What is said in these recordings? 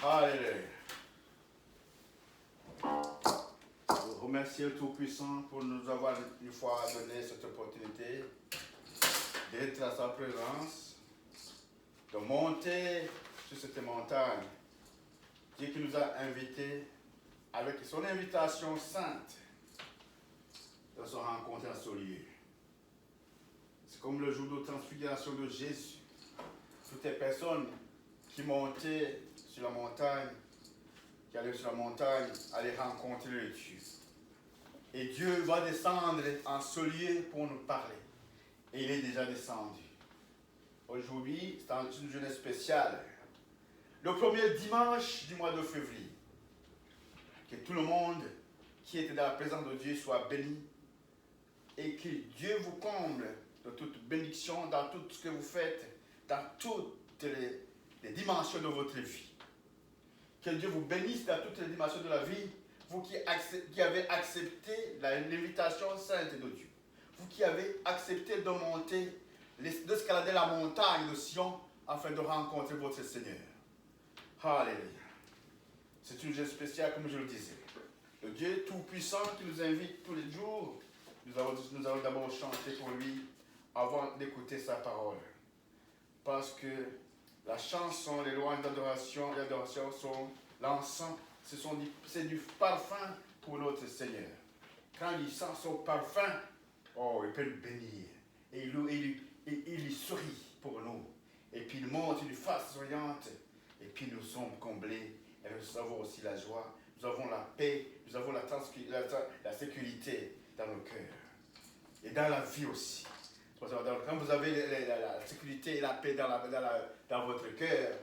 Alléluia. Je remercie le Tout-Puissant pour nous avoir une fois donné cette opportunité d'être à sa présence, de monter sur cette montagne. Dieu qui nous a invités avec son invitation sainte de se rencontrer à ce lieu. C'est comme le jour de transfiguration de Jésus. Toutes les personnes qui montaient sur la montagne, qui allaient sur la montagne, allaient rencontrer le Dieu. Et Dieu va descendre en ce lieu pour nous parler. Et il est déjà descendu. Aujourd'hui, c'est une journée spéciale. Le premier dimanche du mois de février. Que tout le monde qui était dans la présence de Dieu soit béni. Et que Dieu vous comble de toute bénédiction dans tout ce que vous faites, dans toutes les dimensions de votre vie. Que Dieu vous bénisse dans toutes les dimensions de la vie, vous qui avez accepté l'invitation sainte de Dieu. Vous qui avez accepté de monter, d'escalader la montagne de Sion afin de rencontrer votre Seigneur. Alléluia. C'est une journée spéciale comme je le disais. Le Dieu Tout-Puissant qui nous invite tous les jours. Nous allons d'abord chanter pour lui avant d'écouter sa parole. Parce que la chanson, les louanges d'adoration et l'adoration sont l'encens, c'est du parfum pour notre Seigneur. Quand il sent son parfum, oh, il peut nous bénir. Et il lui sourit pour nous. Et puis il monte une face souriante. Et puis nous sommes comblés. Et nous avons aussi la joie. Nous avons la paix. Nous avons la sécurité dans nos cœurs. Et dans la vie aussi. Quand vous avez la sécurité et la paix dans votre cœur,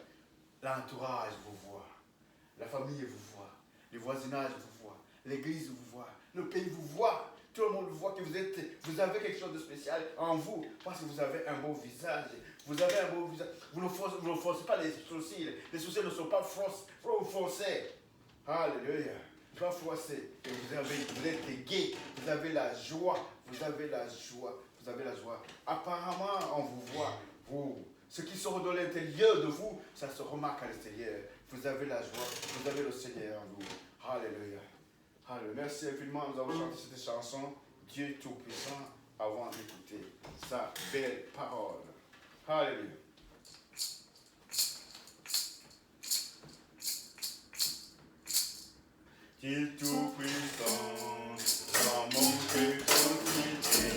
l'entourage vous voit. La famille vous voit. Le voisinage vous voit. L'église vous voit. Le pays vous voit. Tout le monde voit que vous avez quelque chose de spécial en vous. Parce que vous avez un beau visage. Vous avez un beau visage. Vous ne forcez pas les sourcils. Les sourcils ne sont pas forcés. Alléluia. Pas forcés. Et vous êtes gai. Vous avez la joie. Vous avez la joie. Vous avez la joie. Apparemment, on vous voit. Ce qui sort de l'intérieur de vous, ça se remarque à l'extérieur. Vous avez la joie. Vous avez le Seigneur en vous. Alléluia. Alléluia. Merci infiniment. Nous avons chanté cette chanson, Dieu Tout-Puissant, avant d'écouter sa belle parole. Alléluia. Dieu Tout-Puissant, dans mon cœur considéré,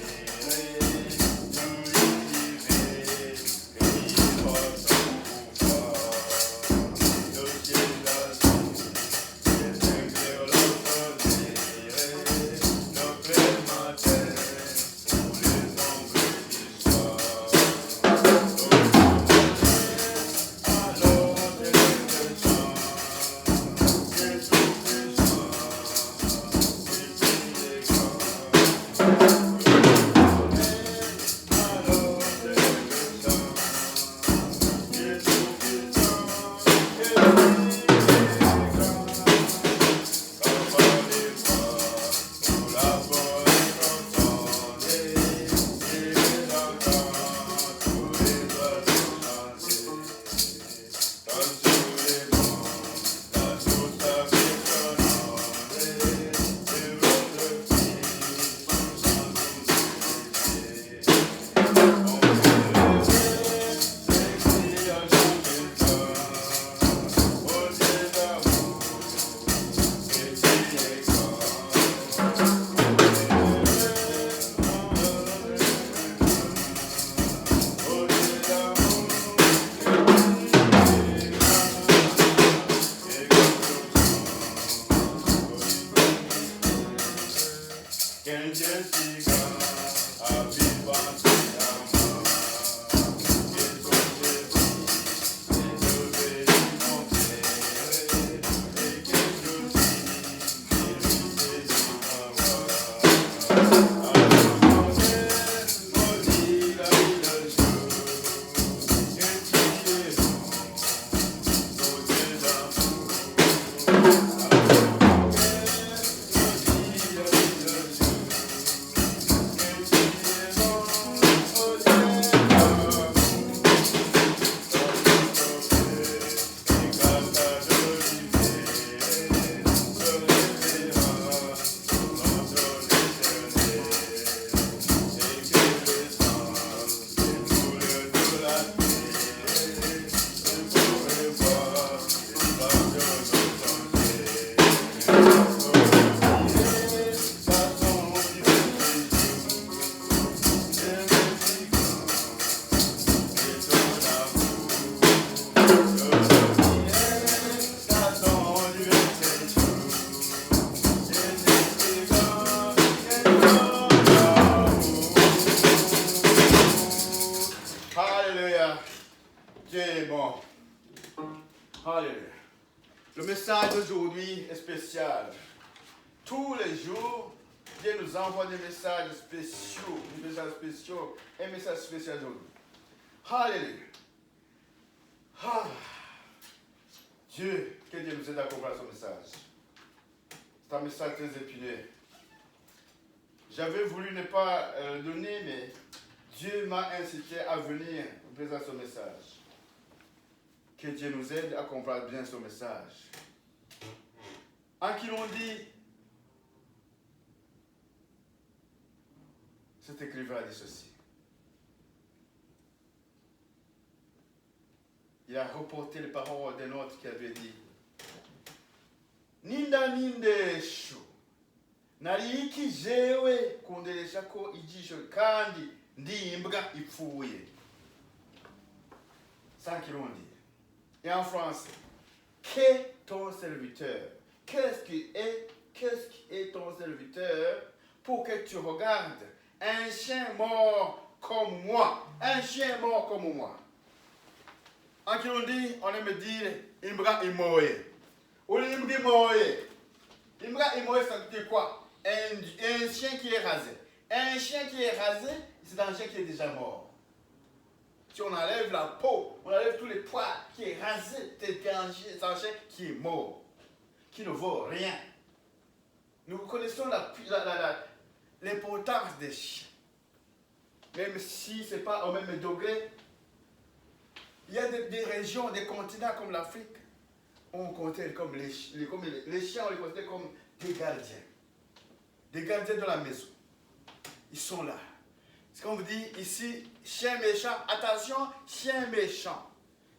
Can Jessica, happy birthday, Dieu est bon. Alléluia. Le message d'aujourd'hui est spécial. Tous les jours, Dieu nous envoie des messages spéciaux. Un message spécial aujourd'hui. Alléluia. Ah. Dieu, que Dieu nous aide à comprendre son message. C'est un message très épineux. J'avais voulu ne pas le donner, mais Dieu m'a incité à venir présenter son message. Que Dieu nous aide à comprendre bien son message. En qui l'on dit, cet écrivain a dit ceci. Il a reporté les paroles d'un autre qui avait dit Ninda ninde shu. Nali iki jewe kundelesha ko ijisho kandi ndi imbwa ipfuye. Ça qu'ils l'ont dit. Et en français, qu'est ton serviteur? Qu'est-ce qui est ton serviteur pour que tu regardes un chien mort comme moi? Un chien mort comme moi. En qui l'on dit, on aime dire Imbra Imoye. Ou l'Imbra Imoye. Imbra Imoye, ça veut dire quoi? Un chien qui est rasé. Un chien qui est rasé, c'est un chien qui est déjà mort. Si on enlève la peau, on enlève tous les poils qui est rasé, c'est un chien qui est mort, qui ne vaut rien. Nous connaissons l'importance des chiens. Même si ce n'est pas au même degré, il y a des régions, des continents comme l'Afrique, on considère comme les chiens, on les considère comme des gardiens. Des gardiens de la maison. Ils sont là. C'est comme on vous dit ici, chien méchant, attention, chien méchant.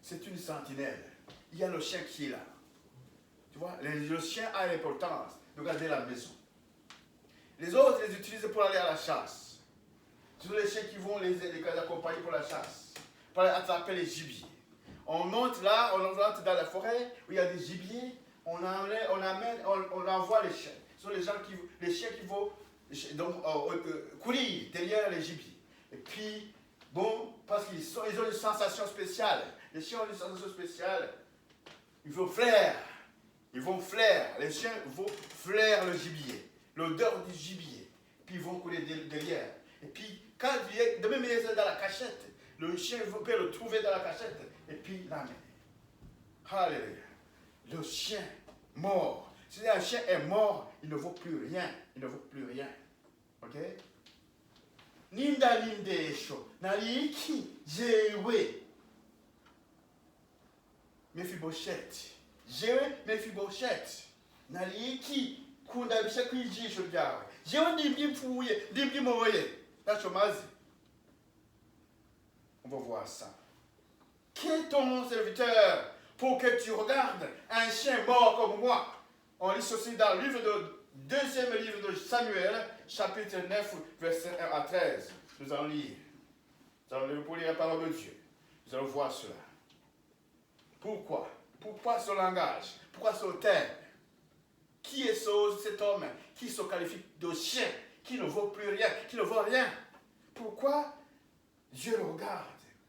C'est une sentinelle. Il y a le chien qui est là. Tu vois, le chien a l'importance de garder la maison. Les autres les utilisent pour aller à la chasse. Ce sont les chiens qui vont les accompagner pour la chasse, pour aller attraper les gibiers. On monte là, on monte dans la forêt où il y a des gibiers, on envoie les chiens. Ce sont les chiens qui vont courir derrière les gibiers. Et puis, bon, parce qu'ils ont une sensation spéciale. Les chiens ont une sensation spéciale. Ils vont flair. Les chiens vont flair le gibier. L'odeur du gibier. Puis ils vont courir derrière. Et puis, quand il est de même manière dans la cachette, le chien peut le trouver dans la cachette. Et puis l'amener. Alléluia. Le chien mort. Si un chien est mort, il ne vaut plus rien. Il ne vaut plus rien. Ok? Ninda ninde sho. Naliki jewe. Mephibosheth. Jewe Mephibosheth. Naliki kundabisha kwijisho ryawe. Jewe ndimbi mpfuye, ndimbi moye. Tachomazi. On va voir ça. Qui est ton serviteur pour que tu regardes un chien mort comme moi? On lit ceci dans le deuxième livre de Samuel, chapitre 9, verset 1 à 13. Nous allons lire. Nous allons lire pour lire la parole de Dieu. Nous allons voir cela. Pourquoi? Pourquoi ce langage? Pourquoi ce terme? Qui est cet homme qui se qualifie de chien, qui ne vaut plus rien, qui ne vaut rien? Pourquoi Dieu le regarde?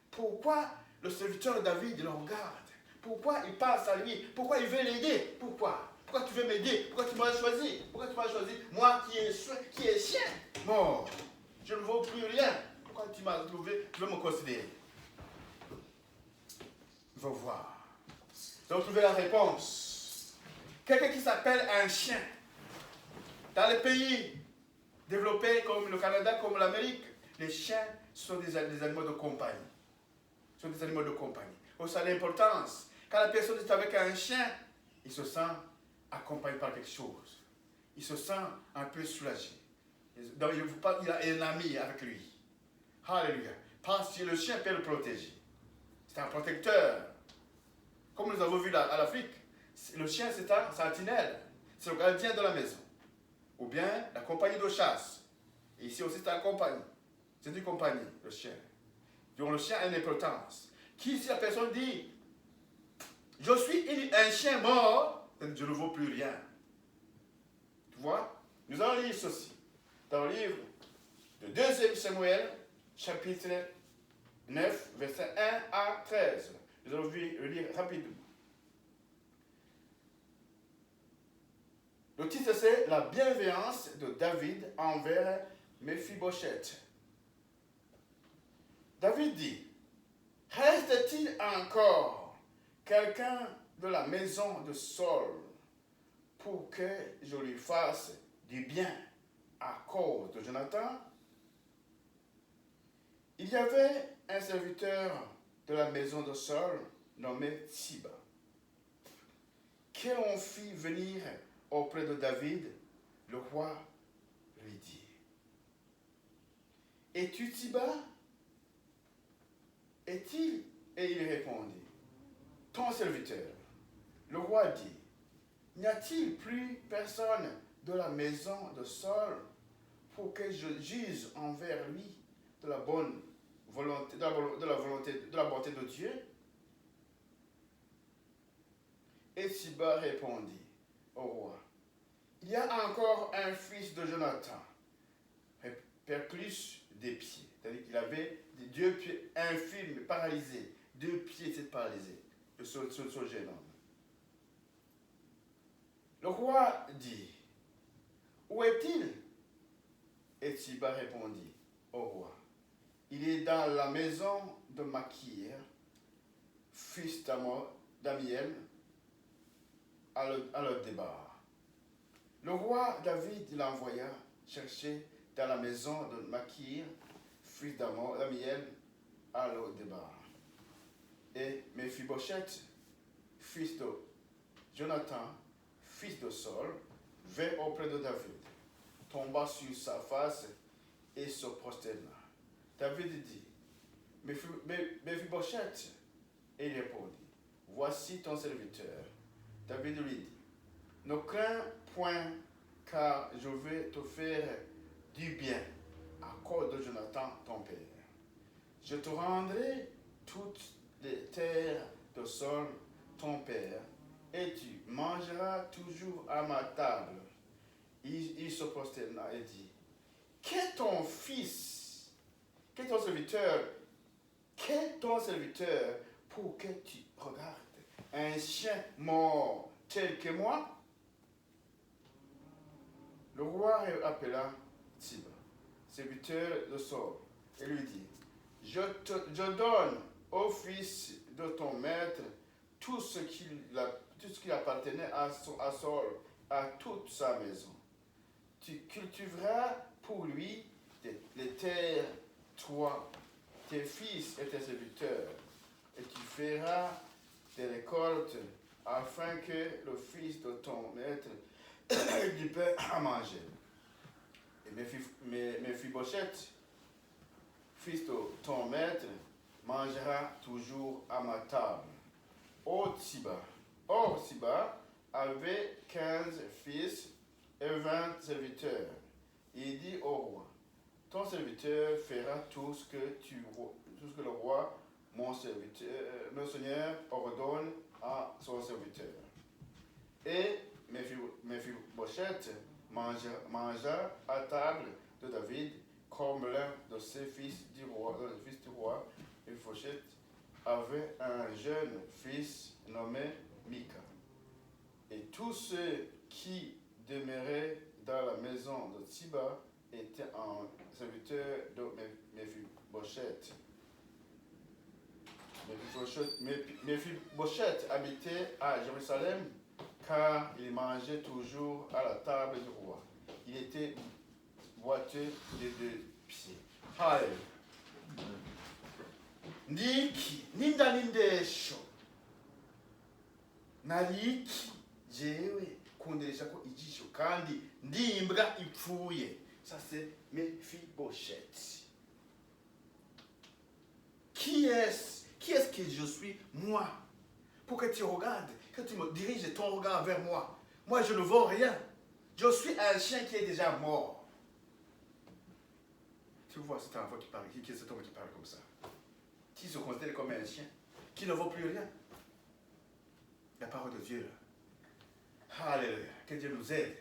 Pourquoi le serviteur de David le regarde? Pourquoi il passe à lui? Pourquoi il veut l'aider? Pourquoi tu veux m'aider? Pourquoi tu m'as choisi? Pourquoi tu m'as choisi? Moi qui est chien, mort. Je ne vaux plus rien. Pourquoi tu m'as trouvé? Tu veux me considérer? Il faut voir. Nous allons trouver la réponse. Quelqu'un qui s'appelle un chien. Dans les pays développés comme le Canada, comme l'Amérique, les chiens sont des animaux de compagnie. Ce sont des animaux de compagnie. Ça a l'importance. Quand la personne est avec un chien, il se sent accompagné par quelque chose. Il se sent un peu soulagé. Donc il a un ami avec lui. Alléluia. Parce que le chien peut le protéger. C'est un protecteur. Comme nous avons vu à l'Afrique, le chien c'est un sentinelle. C'est le gardien de la maison. Ou bien la compagnie de chasse. Et ici aussi c'est une compagnie. C'est une compagnie, le chien. Donc le chien a une importance. Si la personne dit, je suis un chien mort, je ne vaux plus rien. Tu vois? Nous allons lire ceci. Dans le livre de 2 Samuel, chapitre 9, verset 1 à 13. Nous allons lire rapidement. Le titre, c'est La bienveillance de David envers Méphibosheth. David dit, reste-t-il encore quelqu'un de la maison de Saul pour que je lui fasse du bien à cause de Jonathan? Il y avait un serviteur de la maison de Saul nommé Siba, que l'on fit venir auprès de David. Le roi lui dit, es-tu Siba? Est-il? Et il répondit, ton serviteur. Le roi dit, n'y a-t-il plus personne de la maison de Saul pour que je juge envers lui de la bonne volonté, de la bonté de Dieu? Et Siba répondit au roi, il y a encore un fils de Jonathan, perclus des pieds. C'est-à-dire qu'il avait deux pieds infirmes, paralysés. Deux pieds étaient paralysés, ce jeune homme. Le roi dit, où est-il? Et Siba répondit au roi, il est dans la maison de Makir, fils d'Amiel, à le débar. Le roi David l'envoya chercher dans la maison de Makir, fils d'Amiel, à le débar. Et Méphibosheth, fils de Jonathan, fils de Saul, vint auprès de David, tomba sur sa face et se prosterna. David dit, Méphibosheth, et il répondit, voici ton serviteur. David lui dit, ne crains point, car je vais te faire du bien à cause de Jonathan ton père. Je te rendrai toutes les terres de Saul ton père, et tu mangeras toujours à ma table. Il se prosterna et dit, qu'est ton fils, qu'est ton serviteur pour que tu regardes un chien mort tel que moi? Le roi appela Siba, serviteur de Saul, et lui dit, je donne au fils de ton maître tout ce qui appartenait à Saul, à toute sa maison. Tu cultiveras pour lui les terres, toi, tes fils et tes serviteurs, et tu feras des récoltes afin que le fils de ton maître lui paie à manger. Et Méphibosheth, fils de ton maître, mangera toujours à ma table. Or Siba avait 15 fils et 20 serviteurs. Il dit au roi, ton serviteur fera tout ce que le roi, mon seigneur, ordonne à son serviteur. Et Méphibosheth mangea à table de David comme l'un de ses fils du roi. Méphibosheth avait un jeune fils nommé Mika. Et tous ceux qui demeuraient dans la maison de Siba étaient en serviteur de Méphibosheth. Méphibosheth habitait à Jérusalem car il mangeait toujours à la table du roi. Il était boiteux des deux pieds. Alléluia. Ninda nindesho naliki jewe kunderesha ko ijisho kandi ndimbwa ipfuye. Ça c'est Méphibosheth. Qui est-ce que je suis, moi, pour que tu regardes, que tu me diriges ton regard vers moi? Moi, je ne vaux rien. Je suis un chien qui est déjà mort. Tu vois cet enfant qui parle, qui est cet homme qui parle comme ça, qui se considère comme un chien, qui ne vaut plus rien. La parole de Dieu, là. Alléluia. Que Dieu nous aide.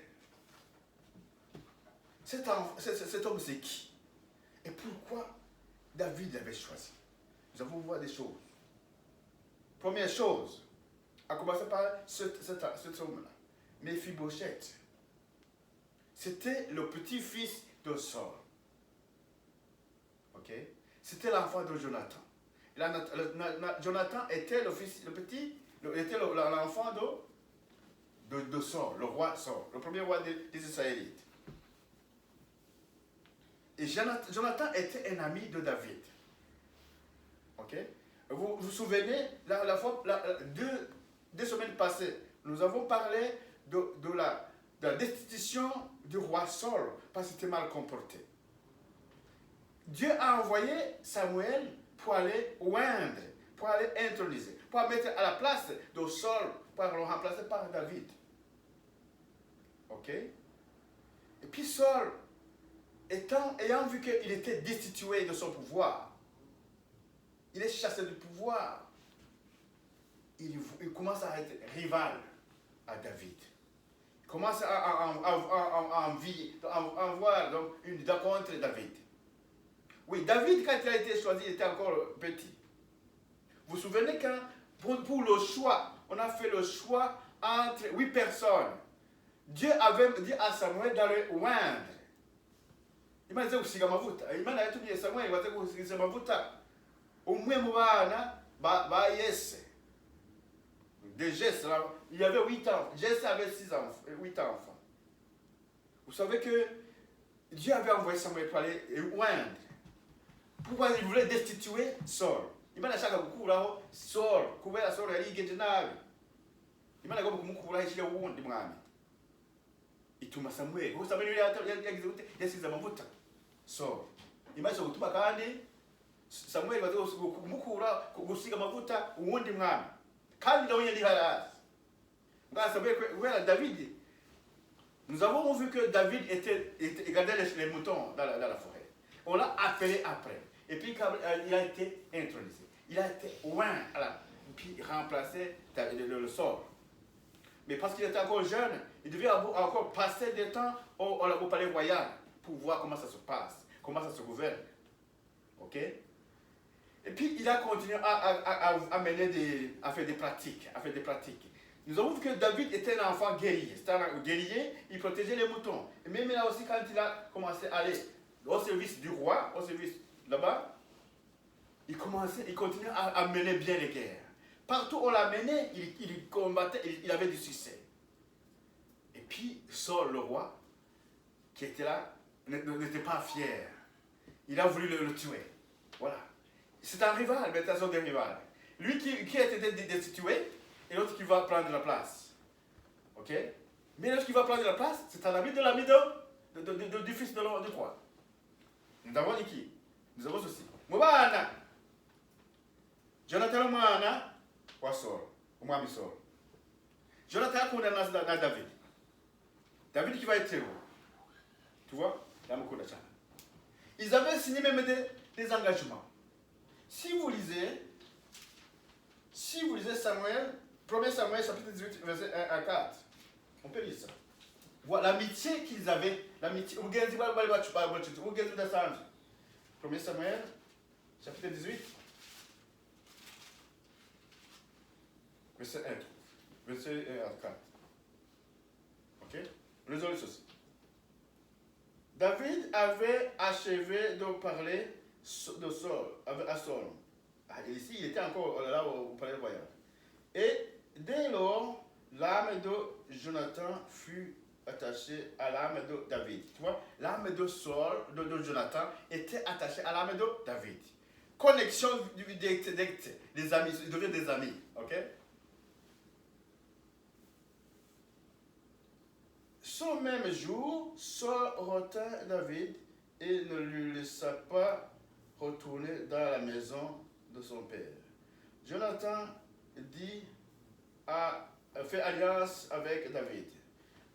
Cet homme, c'est qui? Et pourquoi David l'avait choisi? Nous allons voir des choses. Première chose, à commencer par cet homme-là, Méphibosheth. C'était le petit-fils de Saul. Ok? C'était l'enfant de Jonathan. Jonathan était était l'enfant de Saul, le roi Saul, le premier roi des Israélites. Et Jonathan était un ami de David. Ok? Vous vous souvenez, deux semaines passées, nous avons parlé de la destitution du roi Saul parce qu'il était mal comporté. Dieu a envoyé Samuel pour aller oindre, pour aller introniser, pour mettre à la place de Saul, pour le remplacer par David. Ok? Et puis Saul, ayant vu qu'il était destitué de son pouvoir, il est chassé du pouvoir, il commence à être rival à David. Il commence à avoir donc, une contre David. Oui, David, quand il a été choisi, il était encore petit. Vous vous souvenez quand, pour le choix, on a fait le choix entre 8 personnes. Dieu avait dit à Samuel d'aller oindre. Il m'a dit que c'est mavuta. Il m'a dit que Samuel, il m'a dit que c'est mavuta. Au moins, yes. De Jesse, il y avait 8 enfants. Jesse avait 8 enfants. Vous savez que Dieu avait envoyé Samuel pour aller oindre. Pourquoi il voulait destituer Saul? Il m'a dit que Saul, couvert Saul, il y a il m'a dit que il y a ituma Samuel. Samuel yasize amavuta. So, imaze gutuma kandi Samuel baze kumukura gusiga amavuta uwundi mwami. Kandi nawe yari harazi. Nga Samuel kwera David. Nous avons vu que David gardait les moutons dans la forêt. On l'a appelé après. Et puis il a été intronisé. Il a été oint puis remplacé le sort. Mais parce qu'il était encore jeune, il devait encore passer du temps au palais royal pour voir comment ça se passe, comment ça se gouverne. Ok? Et puis il a continué à faire des pratiques, Nous avons vu que David était un enfant guerrier. C'était un guerrier, il protégeait les moutons. Et même là aussi, quand il a commencé à aller au service du roi, au service là-bas, il continuait à mener bien les guerres. Partout où on l'a mené, il combattait, il avait du succès. Et puis, Saul, le roi, qui était là, n'était pas fier. Il a voulu le tuer. Voilà. C'est un rival, mais attention des rivales. Lui qui a été destitué, et l'autre qui va prendre la place. Ok? Mais l'autre qui va prendre la place, c'est un ami de l'ami du fils du roi. Nous avons dit qui? Nous avons ceci. Mubana! Jonathan Mwana. Wa Saul, umwami Saul. Jonathan akunda na David. David qui va être héros. Tu vois? Ils avaient signé même des engagements. Si vous lisez Samuel, 1 Samuel chapitre 18, verset 1 à 4, on peut lire ça. Voilà l'amitié qu'ils avaient. L'amitié. 1 Samuel, chapitre 18. Verset 1. Verset 1 à 4. Ok? Lisons ceci. David avait achevé de parler de Saul, à Saul. Ici, il était encore là au palais royal. Et dès lors, l'âme de Jonathan fut attachée à l'âme de David. Tu vois, l'âme de Saul, de Jonathan, était attachée à l'âme de David. Connexion directe, des amis, ils deviennent des amis. Ok? Ce même jour, Saul retint David et ne lui laissa pas retourner dans la maison de son père. Jonathan fait alliance avec David,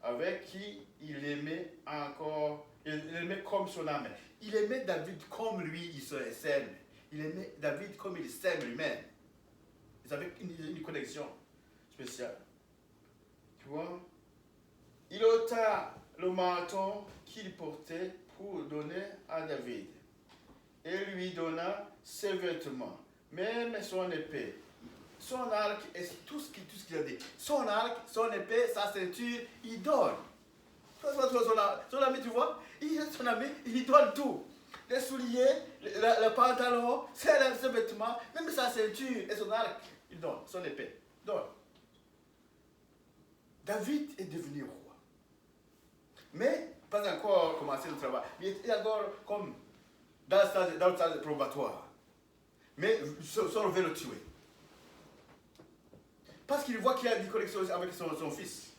avec qui il aimait encore, il aimait comme son âme. Il aimait David comme lui, il se s'aime. Il aimait David comme il s'aime lui-même. Ils avaient une connexion spéciale. Tu vois? Il ôta le manteau qu'il portait pour donner à David et lui donna ses vêtements, même son épée. son arc et tout ce qu'il a dit. Son arc, son épée, sa ceinture, il donne. Son ami, tu vois, son ami, il donne tout. Les souliers, le pantalon, ses vêtements, même sa ceinture et son arc, il donne, son épée, il donne. David est devenu roi. Mais, pas encore commencé le travail. Il est encore comme dans le stade probatoire. Mais Saul veut le tuer. Parce qu'il voit qu'il a des connexions avec son fils.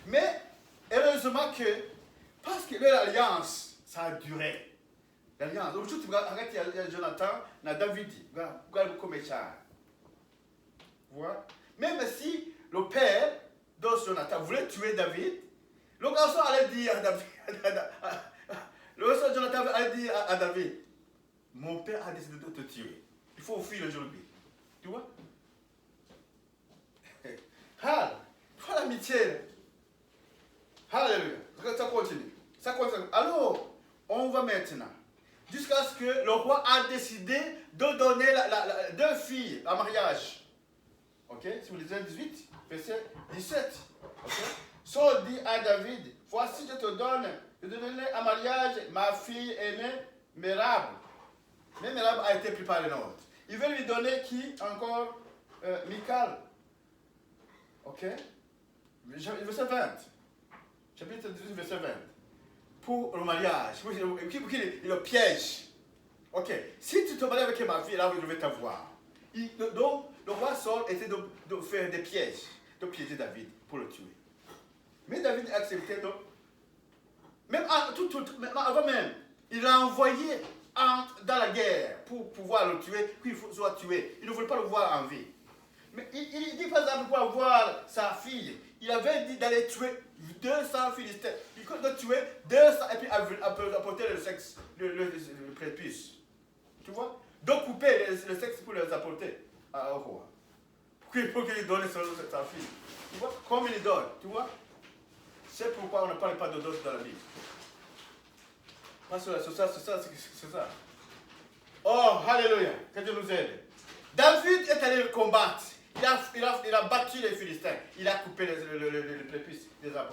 Mais, heureusement que, parce que l'alliance, ça a duré. L'alliance. Aujourd'hui, regarde, il y a Jonathan, il y a David. Regarde comme ça. Voilà. Même si le père de Jonathan voulait tuer David, le garçon allait dire à David, le garçon Jonathan allait dire à David, mon père a décidé de te tuer. Il faut fuir aujourd'hui. Tu vois? Voilà l'amitié. Alléluia. Ça continue. Ça continue. Alors, on va maintenant, jusqu'à ce que le roi a décidé de donner deux filles en mariage. Ok? Si vous lisez 18, verset 17. Ok? Saul dit à David, voici je te donne en mariage ma fille aînée, Mérab. Mais Mérab a été pris par les nôtres. Il veut lui donner qui encore? Michal. Ok? Verset 20. Chapitre 18, verset 20. Pour le mariage. Pour qu'il le piège. Ok. Si tu te maries avec ma fille, là, je vais t'avoir. Donc, le roi Saul était de faire des pièges, de piéger David pour le tuer. Mais David a accepté, donc. Même avant même, il l'a envoyé dans la guerre pour pouvoir le tuer, puis il soit tué. Il ne voulait pas le voir en vie. Mais il dit par exemple pour avoir sa fille, il avait dit d'aller tuer 200 Philistins. Il compte de tuer 200 et puis apporter le sexe, le prépuce. Tu vois? Donc couper le sexe pour les apporter au roi. Pour qu'il donne sa fille. Tu vois? Comme il donne, tu vois? C'est pourquoi on ne parle pas de dot dans la Bible. Parce que c'est ça. Oh, alléluia. Que Dieu nous aide. David est allé le combattre. Il a battu les Philistins. Il a coupé les prépuces. Il les a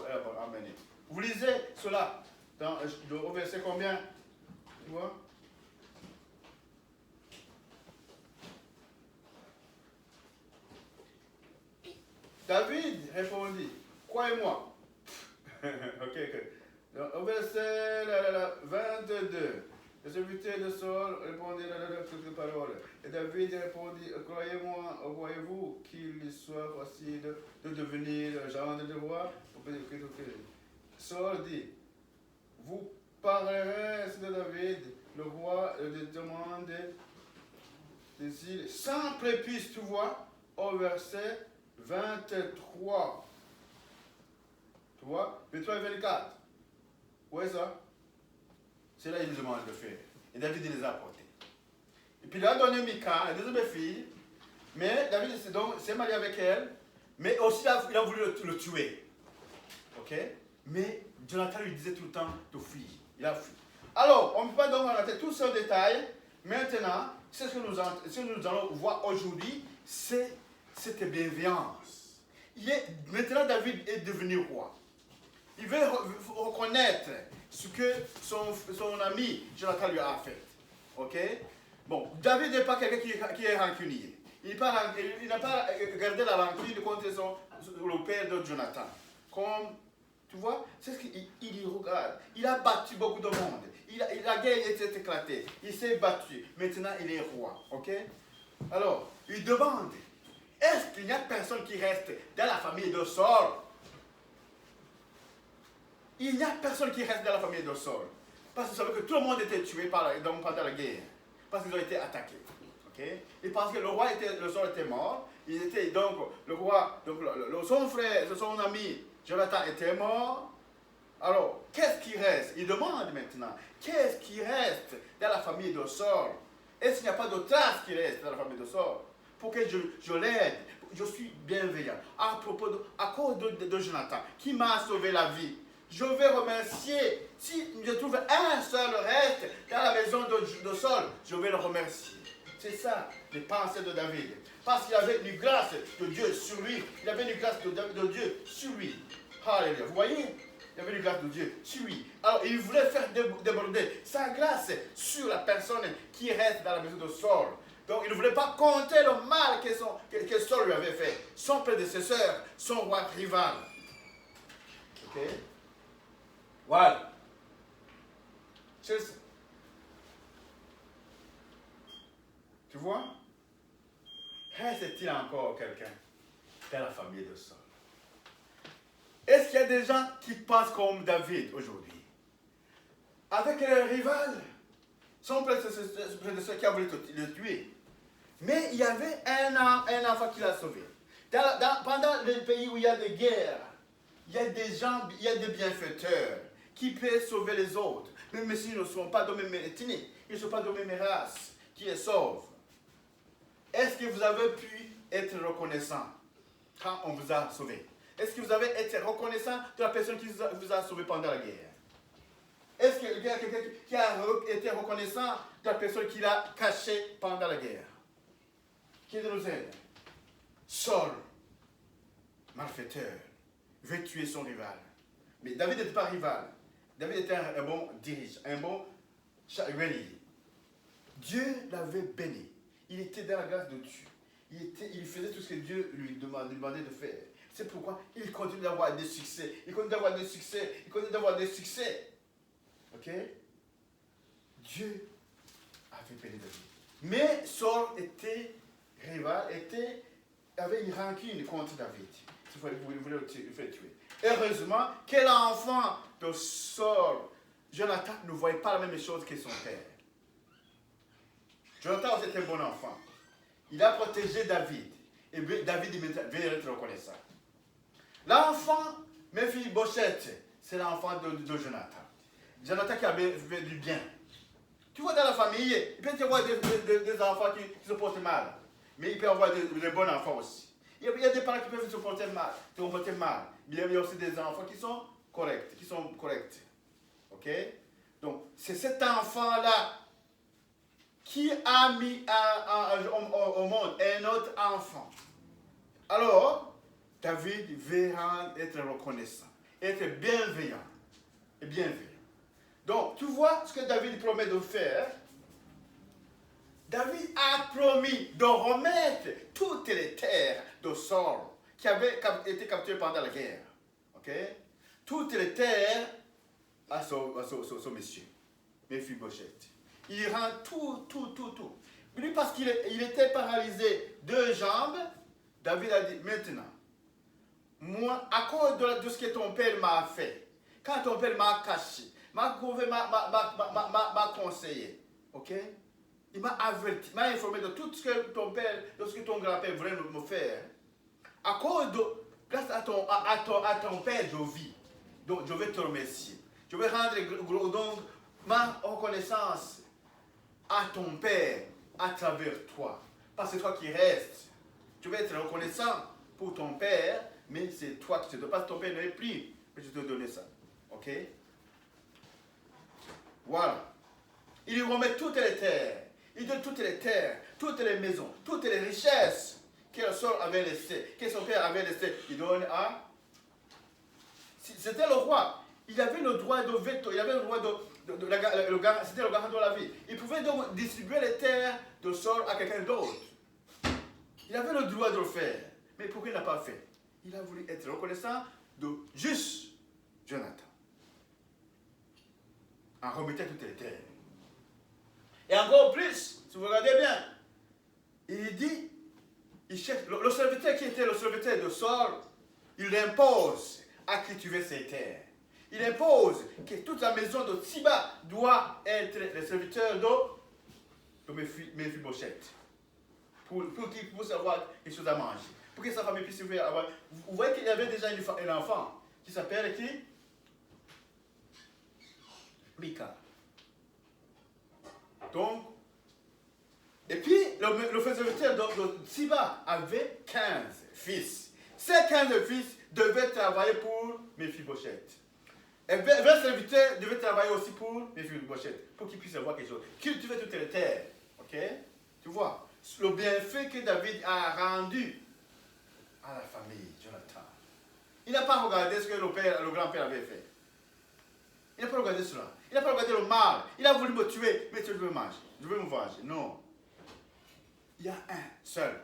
emmenés. Vous lisez cela au verset combien? Tu vois? David répondit, croyez-moi. Ok. Au verset 22, le serviteur de Saul répondit quelques paroles. Et David répondit, croyez-moi, voyez-vous qu'il soit facile de devenir gendre de roi? Saul dit, vous parlerez de David, le roi le demande des îles sans prépuce, tu vois, au verset 23. Tu vois? 23 et 24. Où est ça? C'est là qu'il nous demande de faire. Et David les a apportés. Et puis il a donné Mika, la deuxième fille. Mais David s'est marié avec elle. Mais aussi il a voulu le tuer. Ok? Mais Jonathan lui disait tout le temps de fuir. Il a fui. Alors, on ne peut pas donc rater tout ce détail. Maintenant, c'est ce que nous allons voir aujourd'hui, c'est cette bienveillance. Maintenant, David est devenu roi. Il veut reconnaître ce que son ami Jonathan lui a fait. Ok? Bon, David n'est pas quelqu'un qui est rancunier. Il n'a pas gardé la rancune contre le père de Jonathan. Comme, tu vois, c'est ce qu'il regarde. Il a battu beaucoup de monde. La guerre était éclatée. Il s'est battu. Maintenant, il est roi. Ok? Alors, il demande, est-ce qu'il n'y a personne qui reste dans la famille de Saul? Il n'y a personne qui reste dans la famille de Saul. Parce que vous savez que tout le monde était tué pendant la guerre. Parce qu'ils ont été attaqués. Okay? Et parce que le Saul était mort. Il était donc le roi, donc son frère, son ami Jonathan était mort. Alors, qu'est-ce qui reste? Il demande maintenant, qu'est-ce qui reste dans la famille de Saul? Est-ce qu'il n'y a pas de trace qui reste dans la famille de Saul? Pour que je l'aide. Je suis bienveillant. À cause de Jonathan, qui m'a sauvé la vie. Je vais remercier. Si je trouve un seul reste dans la maison de Saul, je vais le remercier. C'est ça, les pensées de David. Parce qu'il avait une grâce de Dieu sur lui. Il avait une grâce de Dieu sur lui. Alléluia. Vous voyez? Il avait une grâce de Dieu sur lui. Alors, il voulait faire déborder sa grâce sur la personne qui reste dans la maison de Saul. Donc, il ne voulait pas compter le mal que Saul lui avait fait. Son prédécesseur, son roi rival. Ok? Voilà. Tu vois? Reste-t-il encore quelqu'un dans la famille de Saul? Est-ce qu'il y a des gens qui pensent comme David aujourd'hui? Avec le rival, son prédécesseur qui a voulu le tuer. Mais il y avait un enfant qui l'a sauvé. Pendant le pays où il y a des guerres, il y a des gens, il y a des bienfaiteurs qui peuvent sauver les autres. Même s'ils ne sont pas de même ethnie, ils ne sont pas de même race, qui les sauvent. Est-ce que vous avez pu être reconnaissant quand on vous a sauvé? Est-ce que vous avez été reconnaissant de la personne qui vous a sauvé pendant la guerre? Est-ce qu'il y a quelqu'un qui a été reconnaissant de la personne qui l'a caché pendant la guerre? Qui nous aide? Saul, malfaiteur, veut tuer son rival. Mais David n'était pas rival. David était un bon dirigeant, un bon guerrier. Dieu l'avait béni. Il était dans la grâce de Dieu. Il faisait tout ce que Dieu lui demandait de faire. C'est pourquoi il continue d'avoir des succès. Il continue d'avoir des succès. Il continue d'avoir des succès. Ok? Dieu avait béni David. Mais Saul était rival, avait une rancune contre David. Il voulait le tuer. Heureusement que l'enfant de Saul, Jonathan, ne voyait pas la même chose que son père. Jonathan était un bon enfant. Il a protégé David. Et David devait être reconnaissant. L'enfant, Mephibosheth, c'est l'enfant de Jonathan. Jonathan qui avait fait du bien. Tu vois, dans la famille, il peut y avoir des enfants qui se portent mal. Mais il peut y avoir des bons enfants aussi. Il y a des parents qui peuvent se porter mal. Mais il y a aussi des enfants qui sont corrects. Ok? Donc, c'est cet enfant-là qui a mis au monde un autre enfant. Alors, David veut être reconnaissant, être bienveillant. Donc, tu vois ce que David promet de faire. David a promis de remettre toutes les terres de Saul qui avaient été capturées pendant la guerre. Ok? Toutes les terres à son monsieur, Mephibosheth. Il rend tout. Lui, parce qu'il était paralysé 2 jambes, David a dit, maintenant, moi, à cause de ce que ton père m'a fait, quand ton père m'a caché, m'a conseillé, ok? Il m'a averti, m'a informé de tout ce que ton père, de ce que ton grand-père voulait me faire. À cause grâce à ton père, je vis. Donc, je vais te remercier. Je vais rendre donc ma reconnaissance à ton père à travers toi. Parce que c'est toi qui restes. Tu vas être reconnaissant pour ton père, mais c'est toi qui te donnes. Parce que ton père n'est plus, mais je te donne ça. Ok? Voilà. Il lui remet toutes les terres. Il donne toutes les terres, toutes les maisons, toutes les richesses que Saul avait laissées, que son père avait laissées. Il donne à... C'était le roi. Il avait le droit de veto. Il avait le droit c'était le garant de la vie. Il pouvait donc distribuer les terres de Saul à quelqu'un d'autre. Il avait le droit de le faire. Mais pourquoi il n'a pas fait? Il a voulu être reconnaissant de juste Jonathan. En remettant toutes les terres. Et encore plus, si vous regardez bien, il dit, il cherche, le serviteur qui était le serviteur de Saul, il impose à cultiver ses terres. Il impose que toute la maison de Tsiba doit être le serviteur de Mephibosheth. Pour qu'il puisse avoir quelque chose à manger. Pour que sa famille puisse avoir... Vous voyez qu'il y avait déjà un enfant qui s'appelle qui? Mika. Donc, et puis le serviteur de Tsiba avait 15 fils. Ces 15 fils devaient travailler pour Mephibosheth. Et 20 serviteurs devaient travailler aussi pour Mephibosheth, pour qu'ils puissent avoir quelque chose. Cultiver toutes les terres. Ok? Tu vois, le bienfait que David a rendu à la famille, Jonathan. Il n'a pas regardé ce que le grand-père avait fait. Il n'a pas regardé cela. Il n'a pas regardé le mal. Il a voulu me tuer, mais tu veux me manger. Je veux me venger. Non. Il y a un seul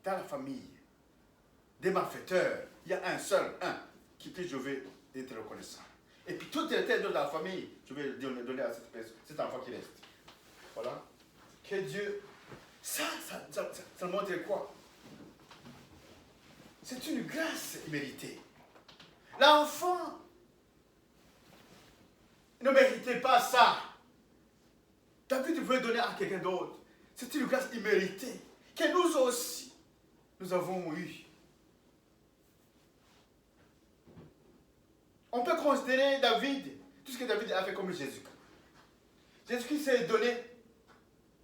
dans la famille des malfaiteurs. Il y a un seul, qui je vais être reconnaissant. Et puis toutes les têtes de la famille, je vais donner à cet enfant qui reste. Voilà. Que Dieu, ça montre quoi? C'est une grâce méritée. L'enfant ne méritait pas ça. David pouvait donner à quelqu'un d'autre. C'est une grâce imméritée que nous aussi, nous avons eue. On peut considérer David, tout ce que David a fait comme Jésus-Christ. Jésus-Christ s'est donné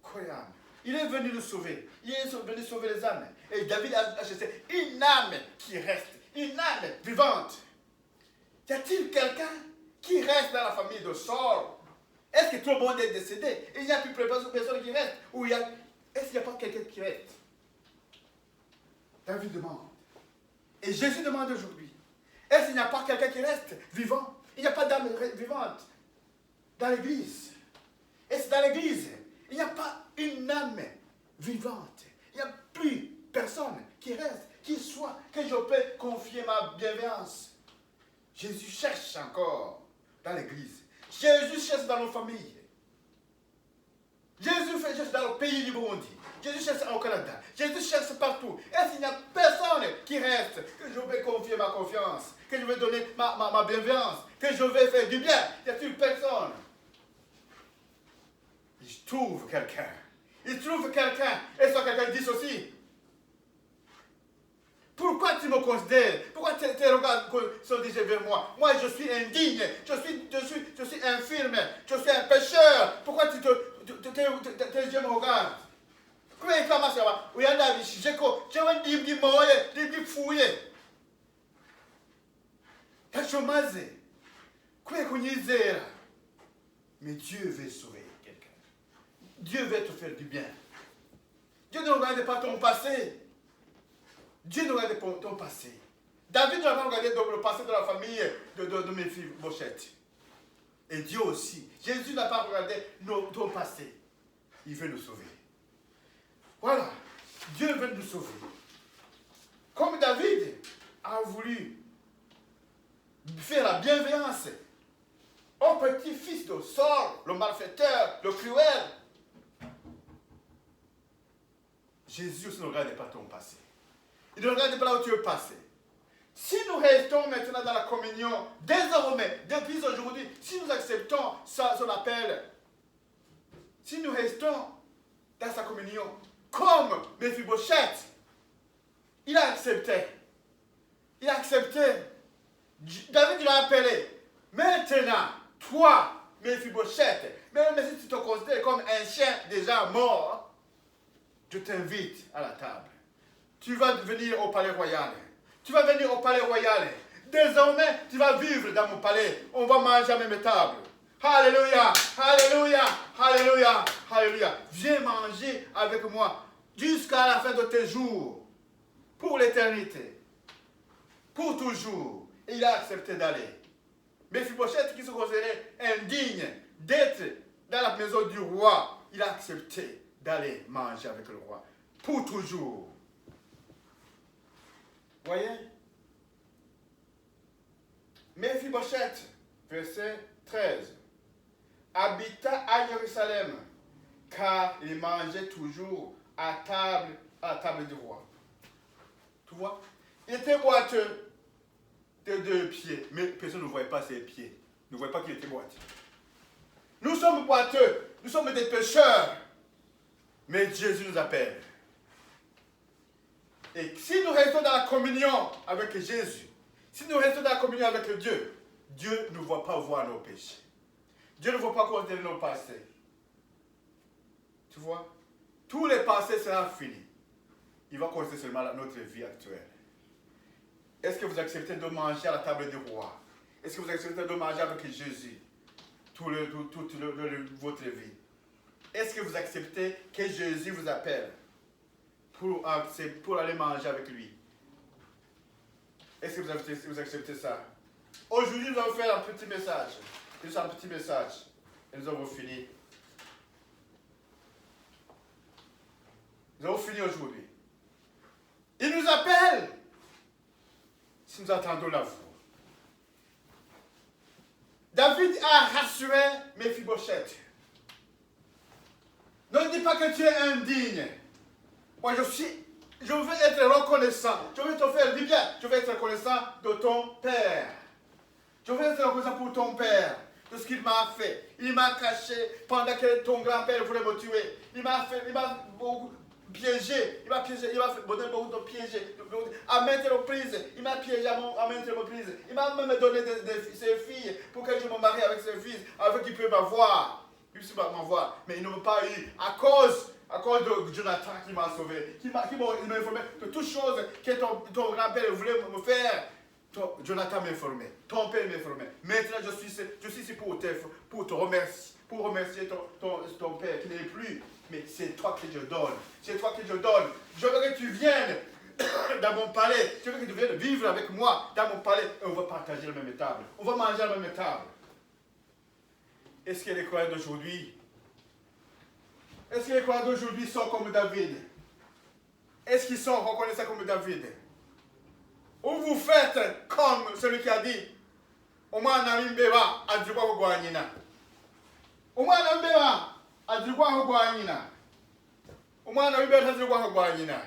croyable. Il est venu nous sauver. Il est venu sauver les âmes. Et David a cherché une âme qui reste, une âme vivante. Y a-t-il quelqu'un qui reste dans la famille de Saul? Est-ce que tout le monde est décédé? Il n'y a plus personne qui reste? Est-ce qu'il n'y a pas quelqu'un qui reste? David demande. Et Jésus demande aujourd'hui. Est-ce qu'il n'y a pas quelqu'un qui reste vivant? Il n'y a pas d'âme vivante dans l'église. Est-ce que dans l'église, il n'y a pas une âme vivante? Il n'y a plus personne qui reste, qui soit, que je peux confier ma bienveillance. Jésus cherche encore dans l'église. Jésus cherche dans nos familles. Jésus cherche dans le pays du Burundi. Jésus cherche au Canada. Jésus cherche partout. Est-ce qu'il n'y a personne qui reste, que je vais confier ma confiance, que je vais donner ma bienveillance, que je vais faire du bien? Y a-t-il personne? Il trouve quelqu'un. Il trouve quelqu'un. Et soit quelqu'un dit ceci. Pourquoi tu me considères? Pourquoi tes regards sont dirigés vers moi? Moi, je suis indigne. Je suis infirme. Je suis un pécheur. Pourquoi tes yeux me regardent? Comment il commence à voir? Oui, je vais fouiller. Mais Dieu veut sauver quelqu'un. Dieu veut te faire du bien. Dieu ne regarde pas ton passé. Dieu ne regarde pas ton passé. David n'a pas regardé le passé de la famille de mes filles Bochette. Et Dieu aussi. Jésus n'a pas regardé ton passé. Il veut nous sauver. Voilà. Dieu veut nous sauver. Comme David a voulu faire la bienveillance au petit-fils de Saul, le malfaiteur, le cruel. Jésus ne regarde pas ton passé. Il ne regarde pas là où tu es passé. Si nous restons maintenant dans la communion, désormais, depuis aujourd'hui, si nous acceptons son appel, si nous restons dans sa communion, comme Méphibosheth, il a accepté. Il a accepté. David l'a appelé. Maintenant, toi, Méphibosheth, même si tu te considères comme un chien déjà mort, je t'invite à la table. Tu vas venir au palais royal. Tu vas venir au palais royal. Désormais, tu vas vivre dans mon palais. On va manger à la même table. Alléluia, alléluia, alléluia, alléluia. Viens manger avec moi jusqu'à la fin de tes jours. Pour l'éternité. Pour toujours. Et il a accepté d'aller. Méphibosheth, qui se considérait indigne d'être dans la maison du roi, il a accepté d'aller manger avec le roi. Pour toujours. Voyez? Méphibosheth, verset 13, habita à Jérusalem, car il mangeait toujours à la table du roi. Tu vois? Il était boiteux de 2 pieds, mais personne ne voyait pas ses pieds. Ne voyait pas qu'il était boiteux. Nous sommes boiteux, nous sommes des pécheurs, mais Jésus nous appelle. Et si nous restons dans la communion avec Jésus, si nous restons dans la communion avec Dieu, Dieu ne va pas voir nos péchés. Dieu ne va pas considérer nos passés. Tu vois? Tous les passés seront finis. Il va considérer seulement notre vie actuelle. Est-ce que vous acceptez de manger à la table du roi? Est-ce que vous acceptez de manger avec Jésus toute votre vie? Est-ce que vous acceptez que Jésus vous appelle pour aller manger avec lui? Est-ce que vous acceptez ça? Aujourd'hui, nous allons faire un petit message. Juste un petit message. Et nous avons fini. Nous avons fini aujourd'hui. Il nous appelle si nous attendons la voix. David a rassuré Méphibosheth. Ne dis pas que tu es indigne. Moi, je veux être reconnaissant. Je veux te faire du bien. Je veux être reconnaissant de ton père. Je veux être reconnaissant pour ton père. De ce qu'il m'a fait. Il m'a caché pendant que ton grand-père voulait me tuer. Il m'a beaucoup piégé. Il m'a donné beaucoup de piéger. À maintes reprises. Il m'a piégé à maintes reprises. Il m'a même donné ses filles pour que je me marie avec ses fils. Afin qu'il puisse m'avoir. Mais il ne veut pas eu à cause de Jonathan qui m'a sauvé, qui m'a informé de toutes choses que ton grand-père voulait me faire. Jonathan m'a informé, ton père m'a informé. Maintenant, je suis ici pour te remercier ton père qui n'est plus. Mais c'est toi que je donne. C'est toi que je donne. Je veux que tu viennes dans mon palais. Je veux que tu viennes vivre avec moi dans mon palais. Et on va partager la même table. On va manger à la même table. Est-ce que les croyants d'aujourd'hui sont comme David? Est-ce qu'ils sont reconnaissants comme David? Ou vous faites comme celui qui a dit Omwana w'imbeba azirwa kugwa nyina. Omwana w'imbeba azirwa kugwa nyina. Omwana w'imbeba azirwa kugwa nyina.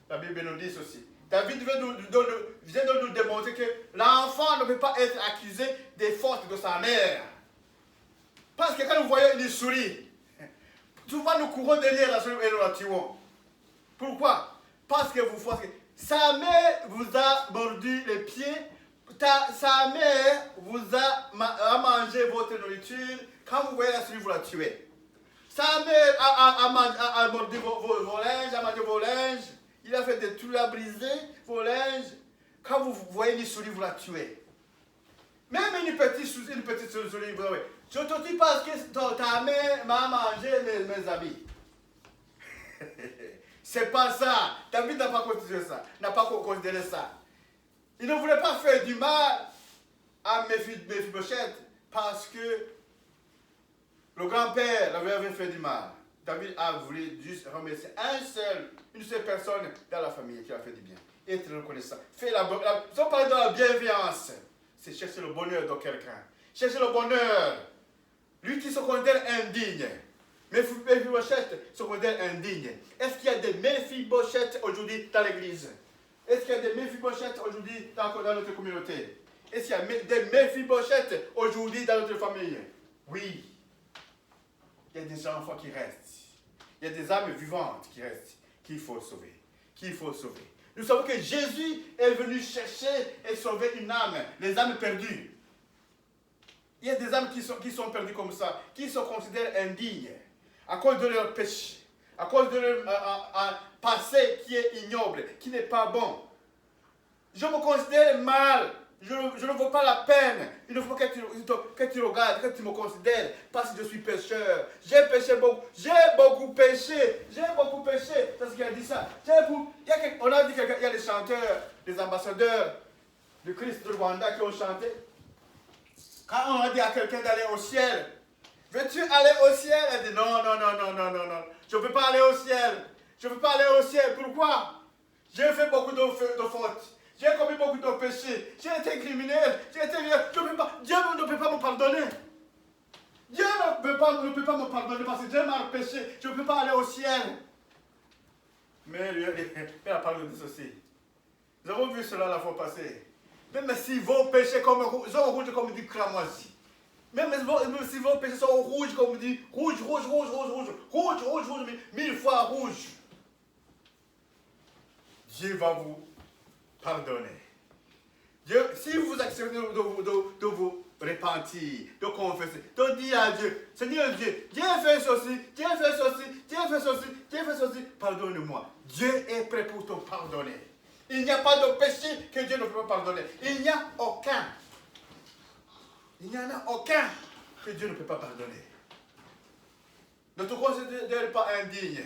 La Bible nous dit ceci. David vient de nous démontrer que l'enfant ne peut pas être accusé des fautes de sa mère. Parce que quand nous voyons une souris, souvent nous courons derrière la souris et nous la tuons. Pourquoi? Parce que sa mère vous a mordu les pieds, sa mère vous a mangé votre nourriture. Quand vous voyez la souris, vous la tuez. Sa mère a mordu vos linges, a mangé vos linges. Il a fait des trous à briser vos linges. Quand vous voyez une souris, vous la tuez. Même une petite souris, vous avez. Je te dis parce que ta mère m'a mangé mes habits. C'est pas ça. David n'a pas considéré ça. Il ne voulait pas faire du mal à Méphibosheth parce que le grand-père avait fait du mal. David a voulu juste remercier une seule personne dans la famille qui a fait du bien. Être reconnaissant. Nous avons parlé de la bienveillance. C'est chercher le bonheur de quelqu'un. Chercher le bonheur. Lui qui se considère indigne. Méphibosheth se considère indigne. Est-ce qu'il y a des Méphibosheth aujourd'hui dans l'église? Est-ce qu'il y a des Méphibosheth aujourd'hui dans notre communauté? Est-ce qu'il y a des Méphibosheth aujourd'hui dans notre famille? Oui. Il y a des enfants qui restent. Il y a des âmes vivantes qui restent. Qu'il faut sauver. Nous savons que Jésus est venu chercher et sauver une âme. Les âmes perdues. Il y a des âmes qui sont perdues comme ça, qui se considèrent indignes à cause de leur péché, à cause de leur passé qui est ignoble, qui n'est pas bon. Je me considère mal, je ne veux pas la peine. Il ne faut que tu regardes, que tu me considères, parce que je suis pécheur. J'ai beaucoup péché. C'est ce qu'il a dit ça. On a dit qu'il y a des chanteurs, des ambassadeurs du Christ de Rwanda qui ont chanté. Quand on a dit à quelqu'un d'aller au ciel, veux-tu aller au ciel? Elle dit non. Je ne veux pas aller au ciel. Pourquoi? J'ai fait beaucoup de fautes. J'ai commis beaucoup de péchés. J'ai été criminel. Dieu ne peut pas me pardonner. Dieu ne peut pas me pardonner parce que j'ai mal péché. Je ne peux pas aller au ciel. Mais lui, il a parlé de ceci. Nous avons vu cela la fois passée. Même si vos péchés sont rouges comme du cramoisi. Même si vos péchés sont rouges comme du rouge, 1000 fois rouge. Dieu va vous pardonner. Dieu, si vous acceptez de vous repentir, de confesser, de dire à Dieu, Seigneur Dieu, Dieu fait ceci, pardonne-moi. Dieu est prêt pour te pardonner. Il n'y a pas de péché que Dieu ne peut pas pardonner. Il n'y en a aucun que Dieu ne peut pas pardonner. Ne te considère pas indigne,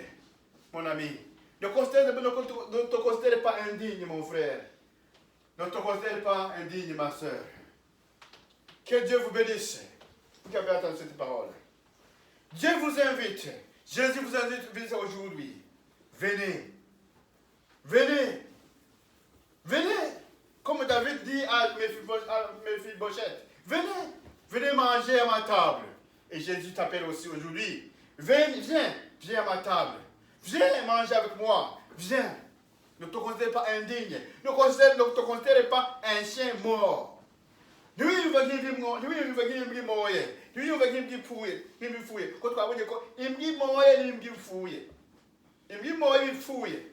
mon ami. Ne te considère pas indigne, mon frère. Ne te considère pas indigne, ma soeur. Que Dieu vous bénisse. Vous avez entendu cette parole. Dieu vous invite. Jésus vous invite aujourd'hui. Venez. Venez. Venez. Comme David dit à Méphibosheth. Venez. Venez manger à ma table. Et Jésus t'appelle aussi aujourd'hui. Viens à ma table. Viens manger avec moi. Viens. Ne te considère pas indigne. Ne te considère pas un chien mort. Lui, il va dire mort. Lui, il va dire mort. Lui, il va dire fouiller. Il me fouiller. Quand tu vas dire quoi? Il me dit mort, il me dit fouiller. Il me dit mort, il me fouiller.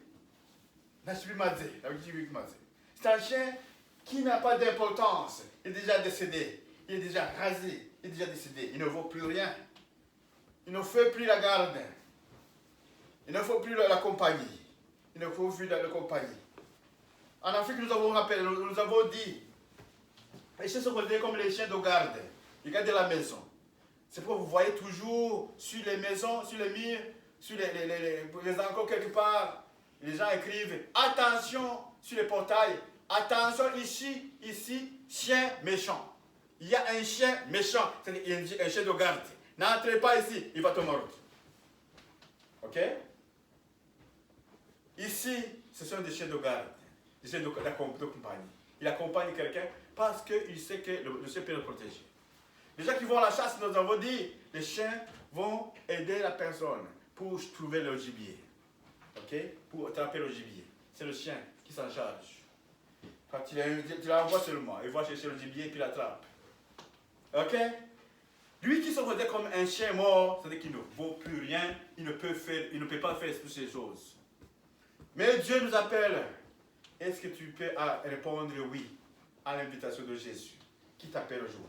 C'est un chien qui n'a pas d'importance. Il est déjà décédé. Il est déjà rasé. Il est déjà décédé. Il ne vaut plus rien. Il ne fait plus la garde. Il ne faut plus la compagnie. Il ne faut plus la compagnie. En Afrique, nous avons dit, les chiens sont considérés comme les chiens de garde. Ils gardent la maison. C'est pourquoi vous voyez toujours sur les maisons, sur les murs, sur les enclos quelque part, les gens écrivent attention sur les portails, attention ici, chien méchant. Il y a un chien méchant, c'est un chien de garde. N'entrez pas ici, il va te mordre. Ok? Ici, ce sont des chiens de garde, des chiens de compagnie. Il accompagne quelqu'un parce qu'il sait que le chien peut le protéger. Les gens qui vont à la chasse, nous avons dit, les chiens vont aider la personne pour trouver le gibier. Ok? Pour attraper le gibier. C'est le chien qui s'en charge. Quand tu l'envoies seulement, il va chercher le gibier et puis l'attrape. Ok? Lui qui se regarde comme un chien mort, c'est-à-dire qu'il ne vaut plus rien, il ne peut pas faire toutes ces choses. Mais Dieu nous appelle. Est-ce que tu peux répondre oui à l'invitation de Jésus qui t'appelle aujourd'hui?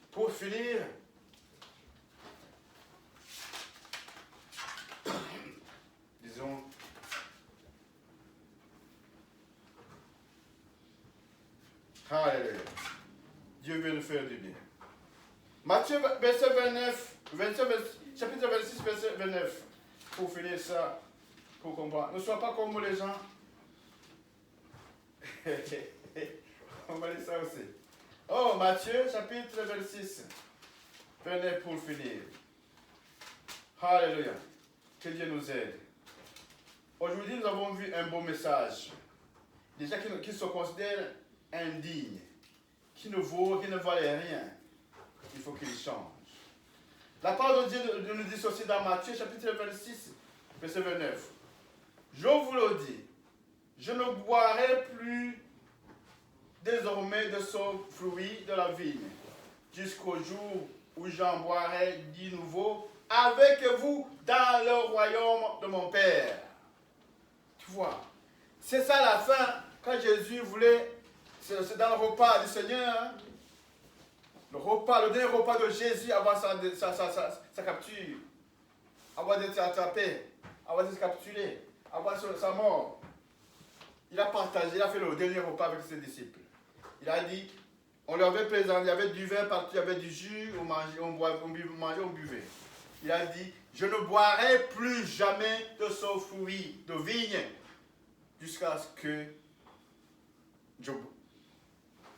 Pour finir, disons, alléluia. Dieu veut nous faire du bien. Matthieu verset 29, chapitre 26, verset 29. Pour finir ça, pour comprendre. Ne sois pas comme les gens. On va lire ça aussi. Oh, Matthieu, chapitre 26, 29 pour finir. Alléluia. Que Dieu nous aide. Aujourd'hui, nous avons vu un beau message. Des gens qui se considèrent indignes, qui ne valaient rien. Il faut qu'ils changent. La parole de Dieu nous dit aussi dans Matthieu, chapitre 26, verset 29. Je vous le dis, je ne boirai plus désormais de ce fruit de la vigne, jusqu'au jour où j'en boirai de nouveau avec vous dans le royaume de mon Père. Tu vois, c'est ça la fin, quand Jésus voulait, c'est dans le repas du Seigneur, hein? Le dernier repas de Jésus avant sa capture, avant d'être attrapé, avant d'être capturé, avant sa mort. Il a partagé, il a fait le dernier repas avec ses disciples. Il a dit, on leur avait présenté, il y avait du vin partout, il y avait du jus, on mangeait, on buvait. Il a dit, je ne boirai plus jamais de ce fruit de vigne jusqu'à ce que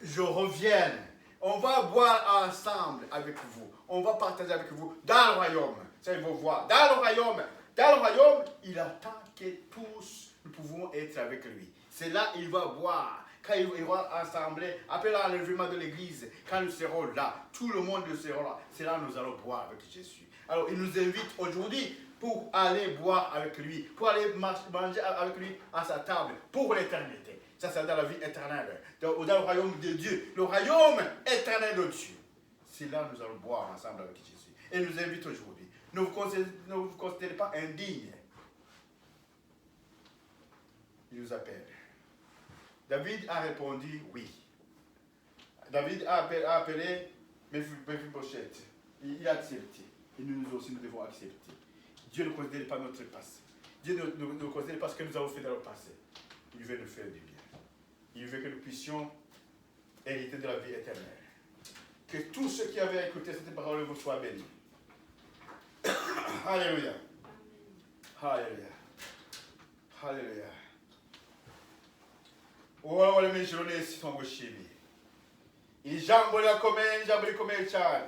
je revienne. On va boire ensemble avec vous. On va partager avec vous dans le royaume. Ça, il faut voir. Dans le royaume, il attend que tous nous pouvons être avec lui. C'est là qu'il va boire. Quand il va assembler, après l'enlèvement de l'église, quand nous serons là, tout le monde sera là. C'est là que nous allons boire avec Jésus. Alors, il nous invite aujourd'hui pour aller boire avec lui, pour aller manger avec lui à sa table, pour l'éternité. Ça, c'est dans la vie éternelle, dans le royaume de Dieu, le royaume éternel de Dieu. C'est là que nous allons boire ensemble avec Jésus. Et il nous invite aujourd'hui. Ne vous considérez pas indignes. Il nous appelle. David a répondu oui. David a appelé Méphibosheth. Il a accepté. Et nous aussi, nous devons accepter. Dieu ne considère pas notre passé. Dieu ne considère pas ce que nous avons fait dans le passé. Il veut nous faire du bien. Il veut que nous puissions hériter de la vie éternelle. Que tous ceux qui avaient écouté cette parole vous soient bénis. Alléluia. Alléluia. Alléluia. Uhoraho uri mu ijuru n'isi tumugushimiye. Iri jambo rirakomeye, ijambo rikomeye cyane.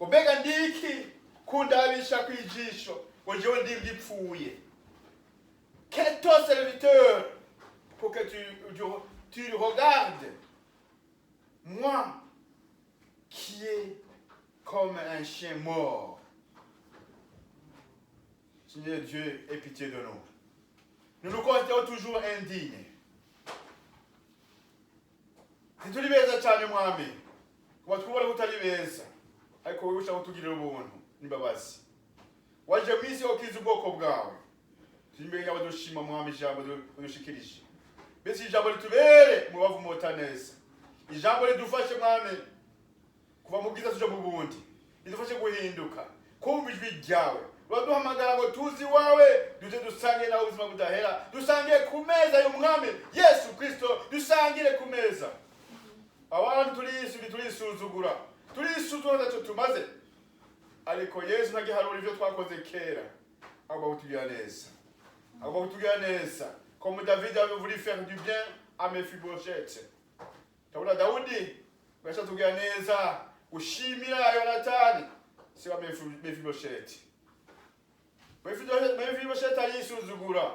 Ubega ndiki kundabisha kwijisho ngo jewe ndi ndipfuye. Quel ton serviteur pour que tu regardes moi qui est comme un chien mort. Seigneur Dieu, aie pitié de nous. Nous nous considérons toujours indignes. Ntituri beza cyane mwami. Kuba twubona kutari beza. Ariko wowe ushaka kutugirira ubuntu n'imbabazi. Waje mu isi ukiza ubwoko bwawe. Imbere yawe dushima mwami ijambo dushikirije. Mbese ijambo ritubere mu bavu motaneza. Ijambo ridufashe mwami kuva mu bwiza tuje mu bundi. Ridufashe guhinduka. Kumva ijwi ryawe. Uraduhamagara ngo tuzi wawe duje dusange nawe ubuzima budahera. Dusangiye ku meza y'umwami Yesu Kristo. Dusangire ku meza. Abantu turisuzugura. Turisuzugura ntacyo tumaze. Ariko Yesu ntagiharura ivyo twakoze kera. Ahubwo tugira neza. Ahubwo tugira neza. Comme David avait voulu faire du bien à Mephibosheth. Tabula Daudi basha tugira neza gushimira Yonatani si wa Mephibosheth. Mephibosheth alisuzugura.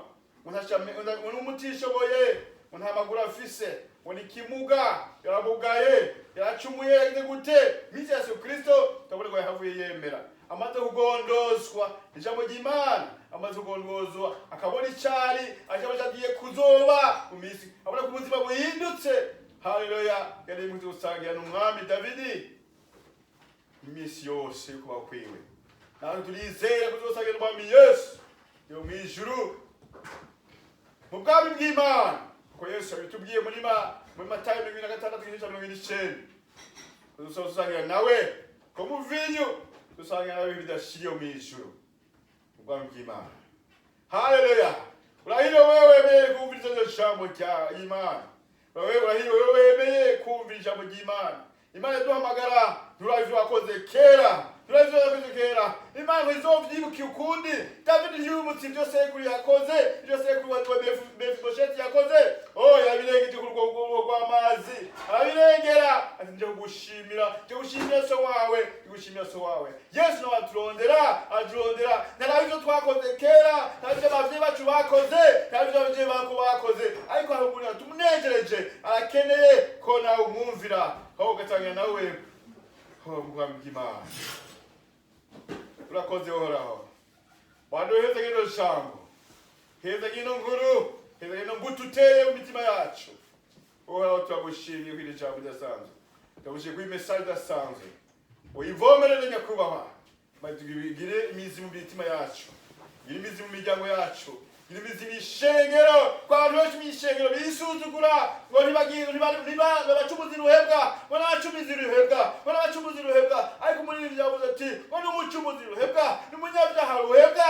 Umutishoboye, unamaguru afise, kimuga, yarabugaye, yaracumuye yagize gute? Misi Yesu Kristo tabula ngo yahavuye yemera. Amaze kugondozwa ijambo ry'Imana, amaze kugondozwa akabona icyari akabasha agiye kuzoba mu minsi abona ku buzima buhindutse. Haleluya. Yari mu gusangira n'umwami Davidi iminsi yose yo kubaho kwiwe. Nawe turizera kuzosangira n'umwami Yesu yo mu ijuru mu bwami bw'Imana. Ko Yesu yatubwiye muri Matayo 26:29 tuzosangira nawe ko mu vinyo tusangira nawe bidashiriye mu ijuru mu bwami bw'Imana. Haleluya. Urahiro wewe beye kumviriza iryo jambo rya Imana. Urahiro wewe beye kumviriza ijambo ry'Imana. Imana duhamagara turavyo wakoze kera. Turavyo wakoze kera. Imana izovyibuka ukundi. David yumutse ibyo sekuru yakoze, ibyo sekuru wa Mephibosheth yakoze. Oh yabirengeje ku rwego rw'amazi. Abirengera ati nje gushimira so wawe, gushimira so wawe. Yesu no aturondera. Ntabyo twakoze kera, ntabyo abavyeyi bacu bakoze, ntabyo abavyeyi bako bakoze. Ariko haruguru tumunejereje, arakeneye ko nawe umwumvira. Aho gatanya nawe mugwami bw'Imana. Urakoze Uhoraho. Bado heza gino jambo. Heza gino nkuru, heza gino ngututeye mu mitima yacu. Uhoraho turagushimiye kw'iri jambo ridasanzwe. Turagushimiye kw'iri message idasanzwe. Uyivomerere nyakubahwa. Magire imizi mu mitima yacu. Gire imizi mu miryango yacu. Gire imizi mishengero. Kwa abantu mishengero bisuzugura. Ngo babacumuzi ruhebwa. Babacumuzi ruhebwa. Ariko muri iri jambo ati, ngo n'umucumuzi ruhebwa, n'umunyabyaha ruhebwa.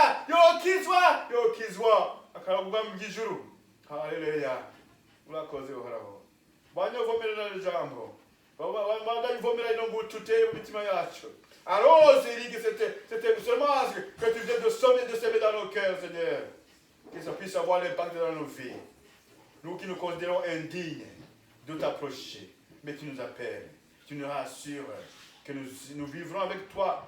Yokizwa. Akarabwa mu gijuru. Haleluya. Urakoze Uhoraho. Banyovomerera ijambo. Bandayivomera ino ngututeye mu mitima yacu. Arose irigi c'était seulement que tu viens de sonner de s'aimer dans nos cœurs, Seigneur. Que ça puisse avoir l'impact dans nos vies. Nous qui nous considérons indignes de t'approcher, mais tu nous appelles, tu nous rassures que nous vivrons avec toi.